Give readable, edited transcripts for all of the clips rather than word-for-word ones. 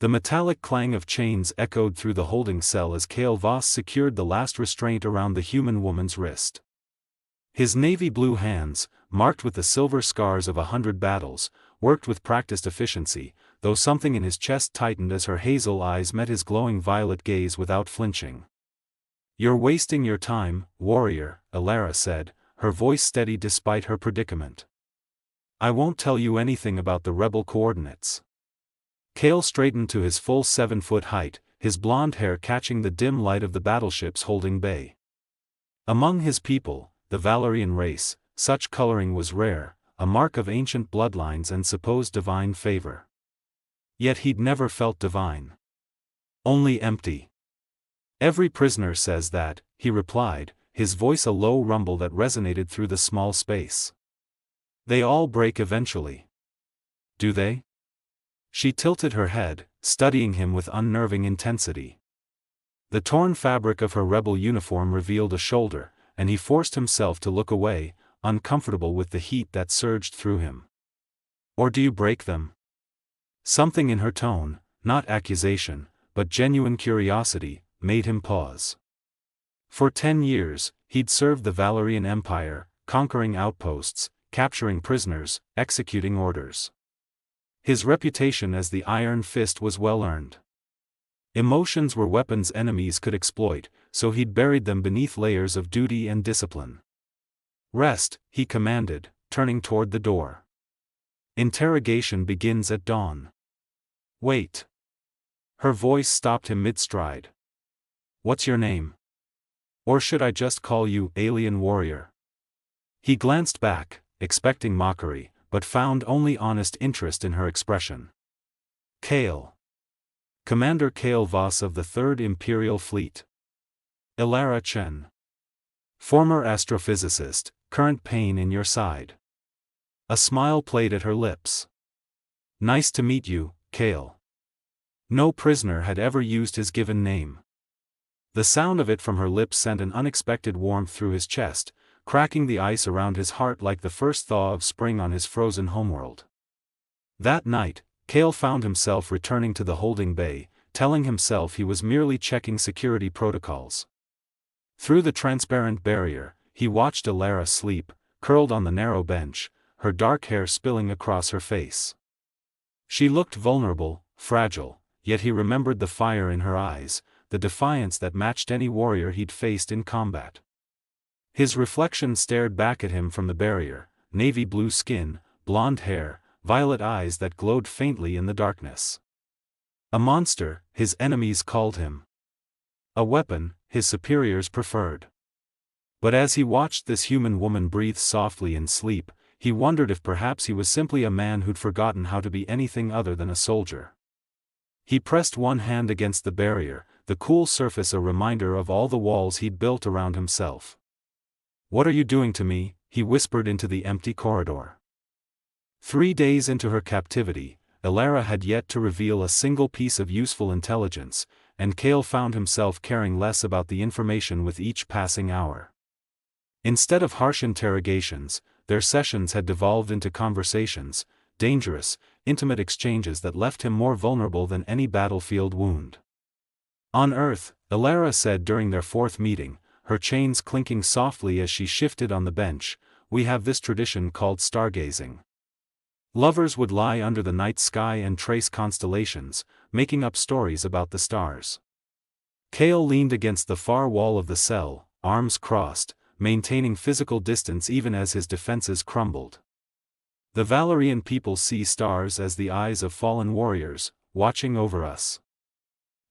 The metallic clang of chains echoed through the holding cell as Kale Voss secured the last restraint around the human woman's wrist. His navy blue hands, marked with the silver scars of 100 battles, worked with practiced efficiency, though something in his chest tightened as her hazel eyes met his glowing violet gaze without flinching. "You're wasting your time, warrior," Elara said, her voice steady despite her predicament. "I won't tell you anything about the rebel coordinates." Kale straightened to his full 7-foot height, his blonde hair catching the dim light of the battleships holding bay. Among his people, the Valerian race, such coloring was rare, a mark of ancient bloodlines and supposed divine favor. Yet he'd never felt divine. Only empty. "Every prisoner says that," he replied, his voice a low rumble that resonated through the small space. "They all break eventually." "Do they?" She tilted her head, studying him with unnerving intensity. The torn fabric of her rebel uniform revealed a shoulder, and he forced himself to look away, uncomfortable with the heat that surged through him. "Or do you break them?" Something in her tone, not accusation, but genuine curiosity, made him pause. For 10 years, he'd served the Valerian Empire, conquering outposts, capturing prisoners, executing orders. His reputation as the Iron Fist was well earned. Emotions were weapons enemies could exploit, so he'd buried them beneath layers of duty and discipline. "Rest," he commanded, turning toward the door. "Interrogation begins at dawn." "Wait." Her voice stopped him mid-stride. "What's your name? Or should I just call you Alien Warrior?" He glanced back, expecting mockery, but found only honest interest in her expression. "Kale. Commander Kale Voss of the 3rd Imperial Fleet." Elara Chen. "Former astrophysicist, current pain in your side." A smile played at her lips. "Nice to meet you, Kale." No prisoner had ever used his given name. The sound of it from her lips sent an unexpected warmth through his chest, cracking the ice around his heart like the first thaw of spring on his frozen homeworld. That night, Kale found himself returning to the holding bay, telling himself he was merely checking security protocols. Through the transparent barrier, he watched Elara sleep, curled on the narrow bench, her dark hair spilling across her face. She looked vulnerable, fragile, yet he remembered the fire in her eyes, the defiance that matched any warrior he'd faced in combat. His reflection stared back at him from the barrier, navy blue skin, blonde hair, violet eyes that glowed faintly in the darkness. A monster, his enemies called him. A weapon, his superiors preferred. But as he watched this human woman breathe softly in sleep, he wondered if perhaps he was simply a man who'd forgotten how to be anything other than a soldier. He pressed one hand against the barrier, the cool surface a reminder of all the walls he'd built around himself. "What are you doing to me?" he whispered into the empty corridor. 3 days into her captivity, Elara had yet to reveal a single piece of useful intelligence, and Kale found himself caring less about the information with each passing hour. Instead of harsh interrogations, their sessions had devolved into conversations, dangerous, intimate exchanges that left him more vulnerable than any battlefield wound. On Earth, Elara said during their 4th meeting, her chains clinking softly as she shifted on the bench, "We have this tradition called stargazing. Lovers would lie under the night sky and trace constellations, making up stories about the stars." Kale leaned against the far wall of the cell, arms crossed, maintaining physical distance even as his defenses crumbled. "The Valerian people see stars as the eyes of fallen warriors, watching over us."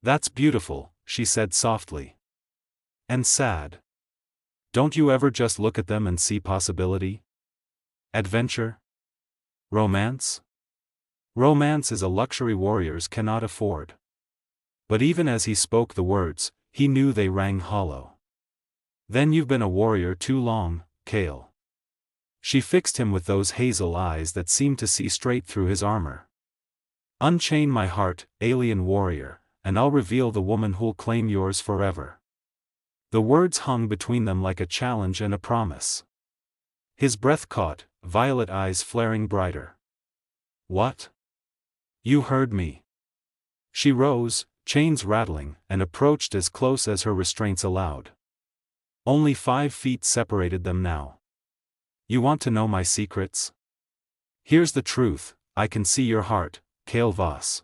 "That's beautiful," she said softly. "And sad. Don't you ever just look at them and see possibility? Adventure? Romance? Romance is a luxury warriors cannot afford." But even as he spoke the words, he knew they rang hollow. "Then you've been a warrior too long, Kale." She fixed him with those hazel eyes that seemed to see straight through his armor. "Unchain my heart, alien warrior, and I'll reveal the woman who'll claim yours forever." The words hung between them like a challenge and a promise. His breath caught, violet eyes flaring brighter. "What? You heard me." She rose, chains rattling, and approached as close as her restraints allowed. Only 5 feet separated them now. You want to know my secrets? Here's the truth, I can see your heart, Kale Voss.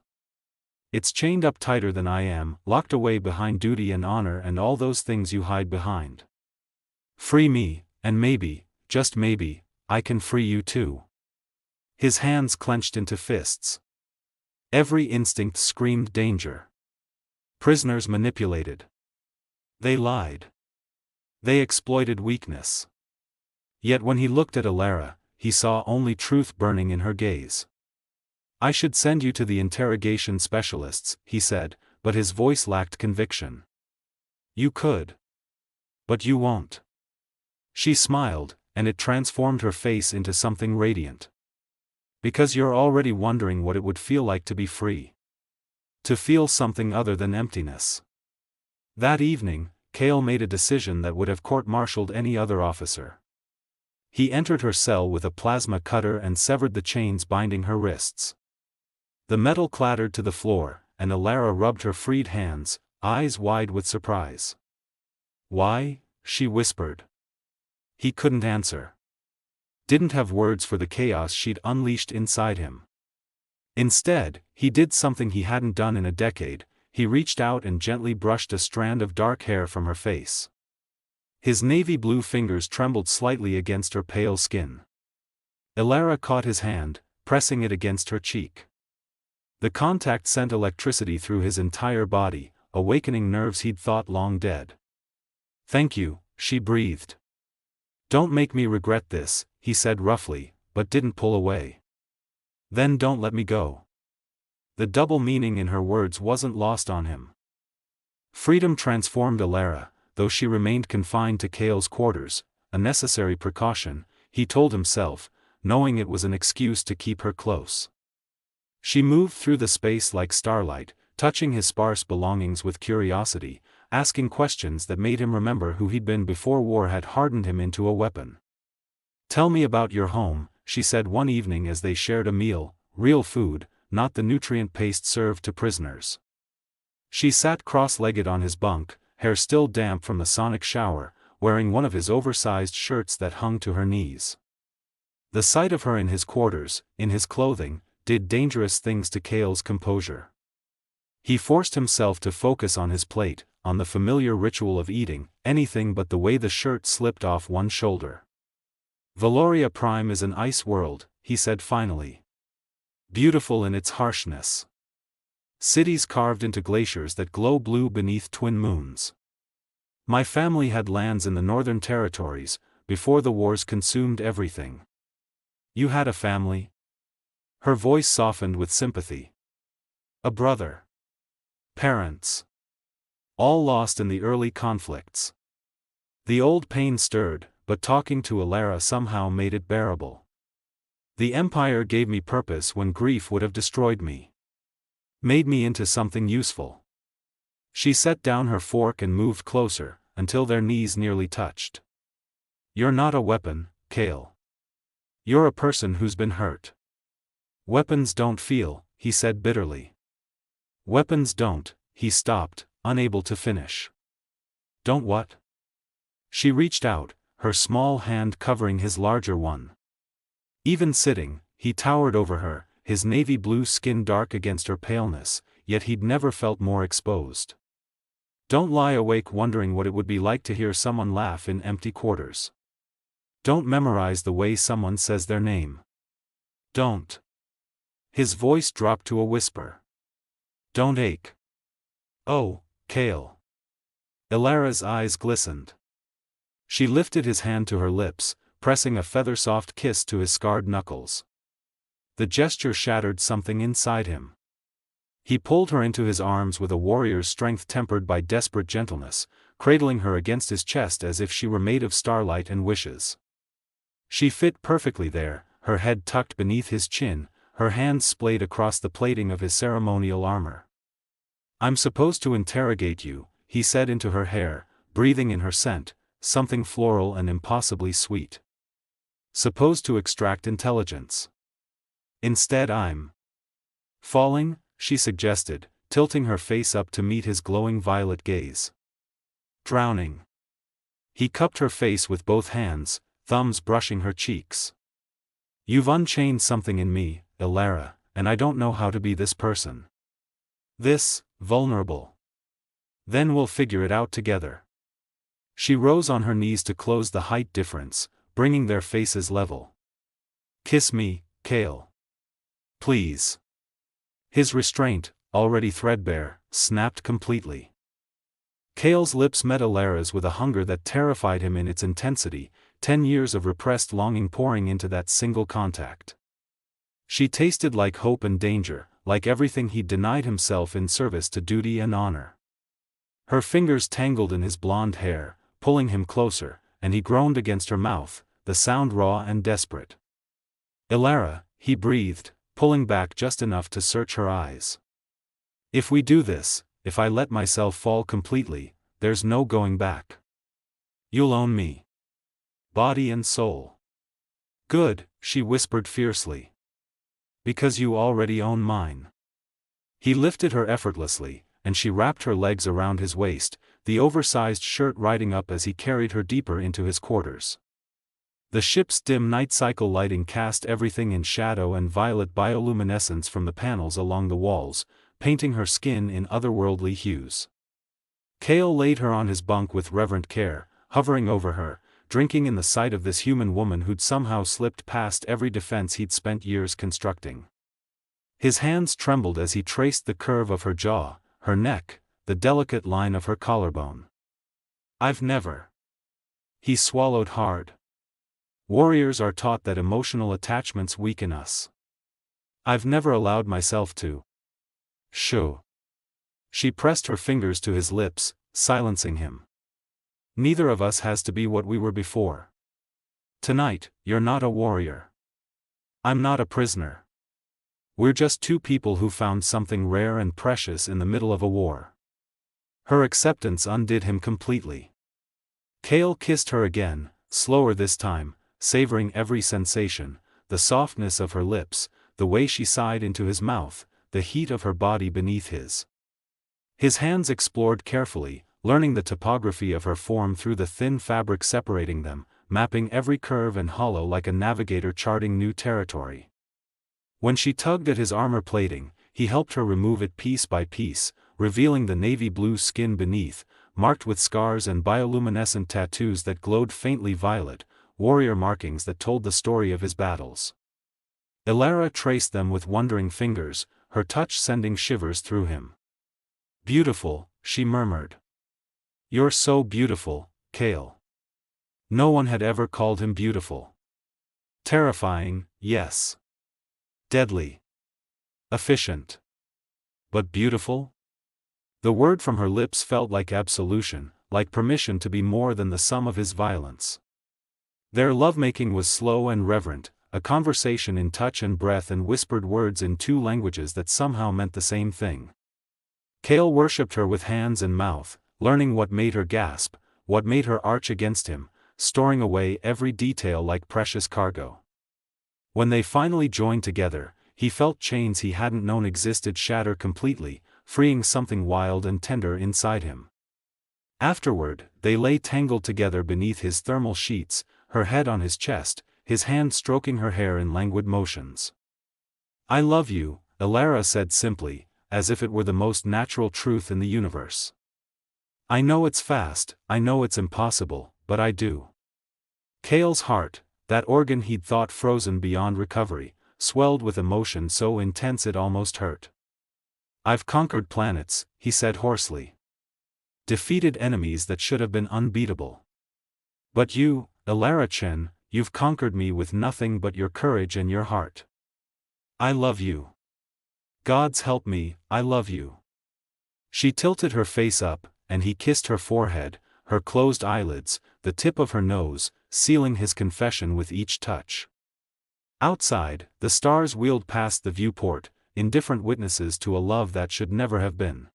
It's chained up tighter than I am, locked away behind duty and honor and all those things you hide behind. Free me, and maybe, just maybe, I can free you too. His hands clenched into fists. Every instinct screamed danger. Prisoners manipulated. They lied. They exploited weakness. Yet when he looked at Alara, he saw only truth burning in her gaze. I should send you to the interrogation specialists, he said, but his voice lacked conviction. You could. But you won't. She smiled, and it transformed her face into something radiant. Because you're already wondering what it would feel like to be free. To feel something other than emptiness. That evening, Kale made a decision that would have court-martialed any other officer. He entered her cell with a plasma cutter and severed the chains binding her wrists. The metal clattered to the floor, and Alara rubbed her freed hands, eyes wide with surprise. Why? She whispered. He couldn't answer. Didn't have words for the chaos she'd unleashed inside him. Instead, he did something he hadn't done in a decade. He reached out and gently brushed a strand of dark hair from her face. His navy blue fingers trembled slightly against her pale skin. Alara caught his hand, pressing it against her cheek. The contact sent electricity through his entire body, awakening nerves he'd thought long dead. Thank you, she breathed. Don't make me regret this, he said roughly, but didn't pull away. Then don't let me go. The double meaning in her words wasn't lost on him. Freedom transformed Alara, though she remained confined to Kale's quarters, a necessary precaution, he told himself, knowing it was an excuse to keep her close. She moved through the space like starlight, touching his sparse belongings with curiosity, asking questions that made him remember who he'd been before war had hardened him into a weapon. Tell me about your home, she said one evening as they shared a meal, real food, not the nutrient paste served to prisoners. She sat cross-legged on his bunk, hair still damp from the sonic shower, wearing one of his oversized shirts that hung to her knees. The sight of her in his quarters, in his clothing, did dangerous things to Kale's composure. He forced himself to focus on his plate, on the familiar ritual of eating, anything but the way the shirt slipped off one shoulder. Valoria Prime is an ice world, he said finally. Beautiful in its harshness. Cities carved into glaciers that glow blue beneath twin moons. My family had lands in the northern territories, before the wars consumed everything. You had a family? Her voice softened with sympathy. A brother. Parents. All lost in the early conflicts. The old pain stirred, but talking to Alara somehow made it bearable. The Empire gave me purpose when grief would have destroyed me. Made me into something useful. She set down her fork and moved closer, until their knees nearly touched. You're not a weapon, Kale. You're a person who's been hurt. Weapons don't feel, he said bitterly. Weapons don't, he stopped, unable to finish. Don't what? She reached out, her small hand covering his larger one. Even sitting, he towered over her, his navy blue skin dark against her paleness, yet he'd never felt more exposed. Don't lie awake wondering what it would be like to hear someone laugh in empty quarters. Don't memorize the way someone says their name. Don't. His voice dropped to a whisper. Don't ache. Oh, Kale. Alara's eyes glistened. She lifted his hand to her lips, pressing a feather-soft kiss to his scarred knuckles. The gesture shattered something inside him. He pulled her into his arms with a warrior's strength tempered by desperate gentleness, cradling her against his chest as if she were made of starlight and wishes. She fit perfectly there, her head tucked beneath his chin, her hands splayed across the plating of his ceremonial armor. I'm supposed to interrogate you, he said into her hair, breathing in her scent, something floral and impossibly sweet. Supposed to extract intelligence. Instead I'm falling, she suggested, tilting her face up to meet his glowing violet gaze. Drowning. He cupped her face with both hands, thumbs brushing her cheeks. You've unchained something in me, Elara, and I don't know how to be this person. This, vulnerable. Then we'll figure it out together. She rose on her knees to close the height difference, bringing their faces level. Kiss me, Kale. Please. His restraint, already threadbare, snapped completely. Kale's lips met Elara's with a hunger that terrified him in its intensity, 10 years of repressed longing pouring into that single contact. She tasted like hope and danger, like everything he'd denied himself in service to duty and honor. Her fingers tangled in his blonde hair, pulling him closer, and he groaned against her mouth, the sound raw and desperate. Elara, he breathed, pulling back just enough to search her eyes. If we do this, if I let myself fall completely, there's no going back. You'll own me. Body and soul. Good, she whispered fiercely. Because you already own mine. He lifted her effortlessly, and she wrapped her legs around his waist, the oversized shirt riding up as he carried her deeper into his quarters. The ship's dim night cycle lighting cast everything in shadow and violet bioluminescence from the panels along the walls, painting her skin in otherworldly hues. Kale laid her on his bunk with reverent care, hovering over her, drinking in the sight of this human woman who'd somehow slipped past every defense he'd spent years constructing. His hands trembled as he traced the curve of her jaw, her neck, the delicate line of her collarbone. I've never. He swallowed hard. Warriors are taught that emotional attachments weaken us. I've never allowed myself to. Shoo. She pressed her fingers to his lips, silencing him. Neither of us has to be what we were before. Tonight, you're not a warrior. I'm not a prisoner. We're just two people who found something rare and precious in the middle of a war. Her acceptance undid him completely. Kale kissed her again, slower this time, savoring every sensation, the softness of her lips, the way she sighed into his mouth, the heat of her body beneath his. His hands explored carefully, learning the topography of her form through the thin fabric separating them, mapping every curve and hollow like a navigator charting new territory. When she tugged at his armor plating, he helped her remove it piece by piece, revealing the navy blue skin beneath, marked with scars and bioluminescent tattoos that glowed faintly violet, warrior markings that told the story of his battles. Elara traced them with wondering fingers, her touch sending shivers through him. Beautiful, she murmured. You're so beautiful, Kale. No one had ever called him beautiful. Terrifying, yes. Deadly. Efficient. But beautiful? The word from her lips felt like absolution, like permission to be more than the sum of his violence. Their lovemaking was slow and reverent, a conversation in touch and breath and whispered words in two languages that somehow meant the same thing. Kale worshipped her with hands and mouth, learning what made her gasp, what made her arch against him, storing away every detail like precious cargo. When they finally joined together, he felt chains he hadn't known existed shatter completely, freeing something wild and tender inside him. Afterward, they lay tangled together beneath his thermal sheets, her head on his chest, his hand stroking her hair in languid motions. I love you, Elara said simply, as if it were the most natural truth in the universe. I know it's fast, I know it's impossible, but I do. Kale's heart, that organ he'd thought frozen beyond recovery, swelled with emotion so intense it almost hurt. I've conquered planets, he said hoarsely. Defeated enemies that should have been unbeatable. But you, Elara Chen, you've conquered me with nothing but your courage and your heart. I love you. Gods help me, I love you. She tilted her face up, and he kissed her forehead, her closed eyelids, the tip of her nose, sealing his confession with each touch. Outside, the stars wheeled past the viewport, indifferent witnesses to a love that should never have been.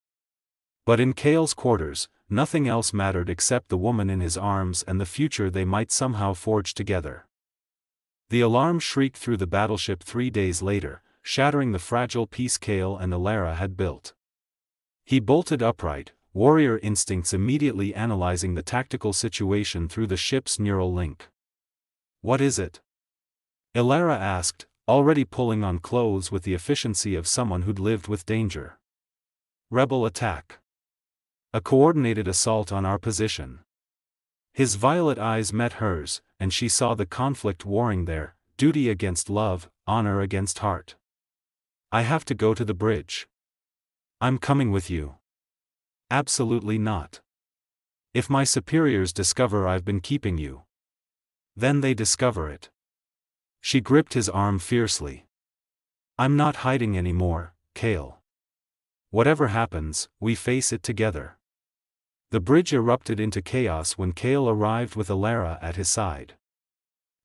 But in Kale's quarters, nothing else mattered except the woman in his arms and the future they might somehow forge together. The alarm shrieked through the battleship 3 days later, shattering the fragile peace Kale and Elara had built. He bolted upright, warrior instincts immediately analyzing the tactical situation through the ship's neural link. "What is it?" Ilara asked, already pulling on clothes with the efficiency of someone who'd lived with danger. "Rebel attack. A coordinated assault on our position." His violet eyes met hers, and she saw the conflict warring there, duty against love, honor against heart. "I have to go to the bridge." "I'm coming with you." "Absolutely not. If my superiors discover I've been keeping you, then they discover it." She gripped his arm fiercely. "I'm not hiding anymore, Kale. Whatever happens, we face it together." The bridge erupted into chaos when Kale arrived with Ilara at his side.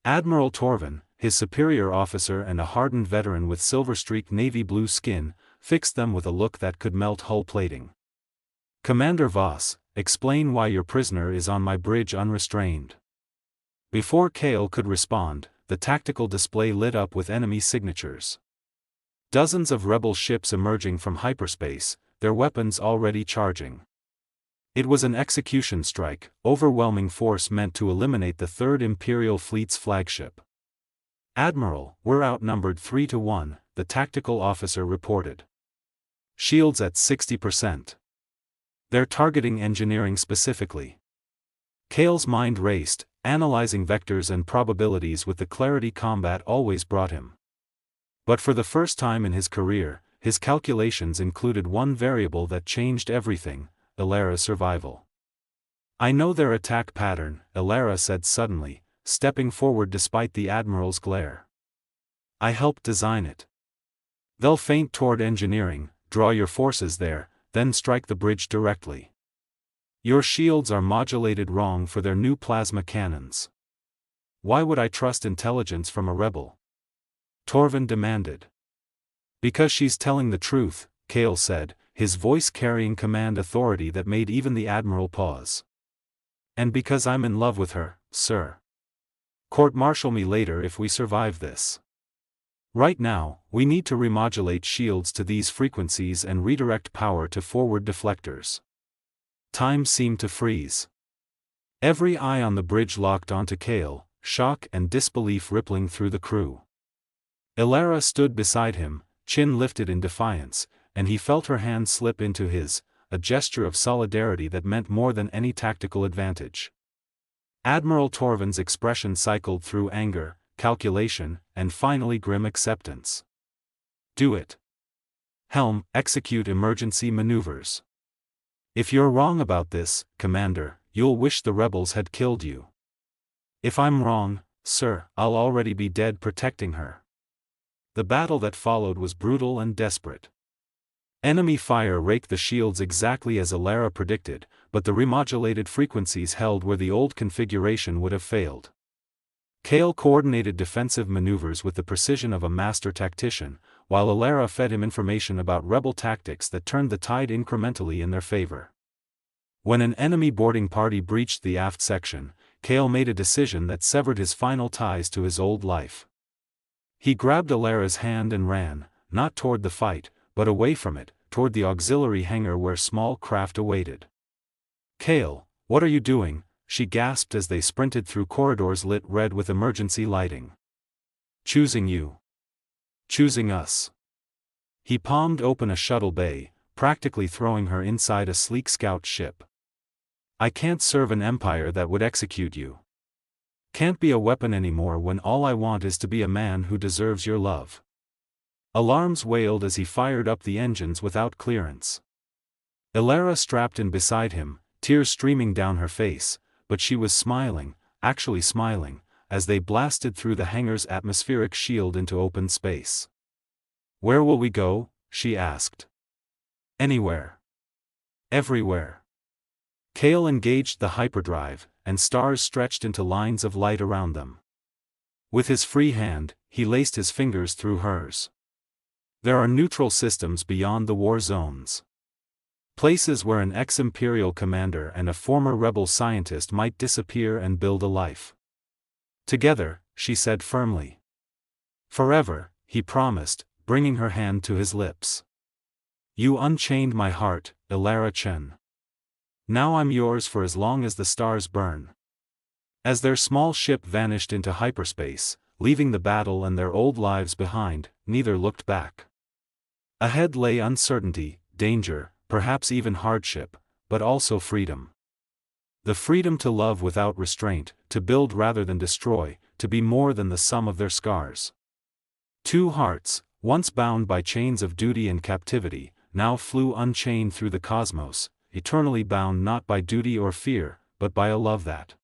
Admiral Torvin, his superior officer and a hardened veteran with silver-streaked navy blue skin, fixed them with a look that could melt hull plating. "Commander Voss, explain why your prisoner is on my bridge unrestrained." Before Kale could respond, the tactical display lit up with enemy signatures. Dozens of rebel ships emerging from hyperspace, their weapons already charging. It was an execution strike, overwhelming force meant to eliminate the 3rd Imperial Fleet's flagship. "Admiral, we're outnumbered 3-1, the tactical officer reported. Shields at 60%. They're targeting engineering specifically." Kale's mind raced, analyzing vectors and probabilities with the clarity combat always brought him. But for the first time in his career, his calculations included one variable that changed everything: Ilara's survival. "I know their attack pattern," Ilara said suddenly, stepping forward despite the Admiral's glare. "I helped design it. They'll feint toward engineering, draw your forces there, then strike the bridge directly. Your shields are modulated wrong for their new plasma cannons." "Why would I trust intelligence from a rebel?" Torvin demanded. "Because she's telling the truth," Kale said, his voice carrying command authority that made even the Admiral pause. "And because I'm in love with her, sir. Court-martial me later if we survive this. Right now, we need to remodulate shields to these frequencies and redirect power to forward deflectors." Time seemed to freeze. Every eye on the bridge locked onto Kale, shock and disbelief rippling through the crew. Ilara stood beside him, chin lifted in defiance, and he felt her hand slip into his, a gesture of solidarity that meant more than any tactical advantage. Admiral Torvin's expression cycled through anger, calculation, and finally grim acceptance. "Do it. Helm, execute emergency maneuvers. If you're wrong about this, Commander, you'll wish the rebels had killed you." "If I'm wrong, sir, I'll already be dead protecting her." The battle that followed was brutal and desperate. Enemy fire raked the shields exactly as Ilara predicted, but the remodulated frequencies held where the old configuration would have failed. Kale coordinated defensive maneuvers with the precision of a master tactician, while Ilara fed him information about rebel tactics that turned the tide incrementally in their favor. When an enemy boarding party breached the aft section, Kale made a decision that severed his final ties to his old life. He grabbed Ilara's hand and ran, not toward the fight, but away from it, toward the auxiliary hangar where small craft awaited. "Kale, what are you doing?" she gasped as they sprinted through corridors lit red with emergency lighting. "Choosing you. Choosing us." He palmed open a shuttle bay, practically throwing her inside a sleek scout ship. "I can't serve an empire that would execute you. Can't be a weapon anymore when all I want is to be a man who deserves your love." Alarms wailed as he fired up the engines without clearance. Ilara strapped in beside him, tears streaming down her face, but she was smiling, actually smiling, as they blasted through the hangar's atmospheric shield into open space. "Where will we go?" she asked. "Anywhere. Everywhere." Kale engaged the hyperdrive, and stars stretched into lines of light around them. With his free hand, he laced his fingers through hers. "There are neutral systems beyond the war zones. Places where an ex-Imperial commander and a former rebel scientist might disappear and build a life. Together," she said firmly. "Forever," he promised, bringing her hand to his lips. You unchained my heart, Ilara Chen. Now I'm yours for as long as the stars burn. As their small ship vanished into hyperspace, leaving the battle and their old lives behind, neither looked back. Ahead lay uncertainty, danger, perhaps even hardship, but also freedom. The freedom to love without restraint, to build rather than destroy, to be more than the sum of their scars. Two hearts, once bound by chains of duty and captivity, now flew unchained through the cosmos, eternally bound not by duty or fear, but by a love that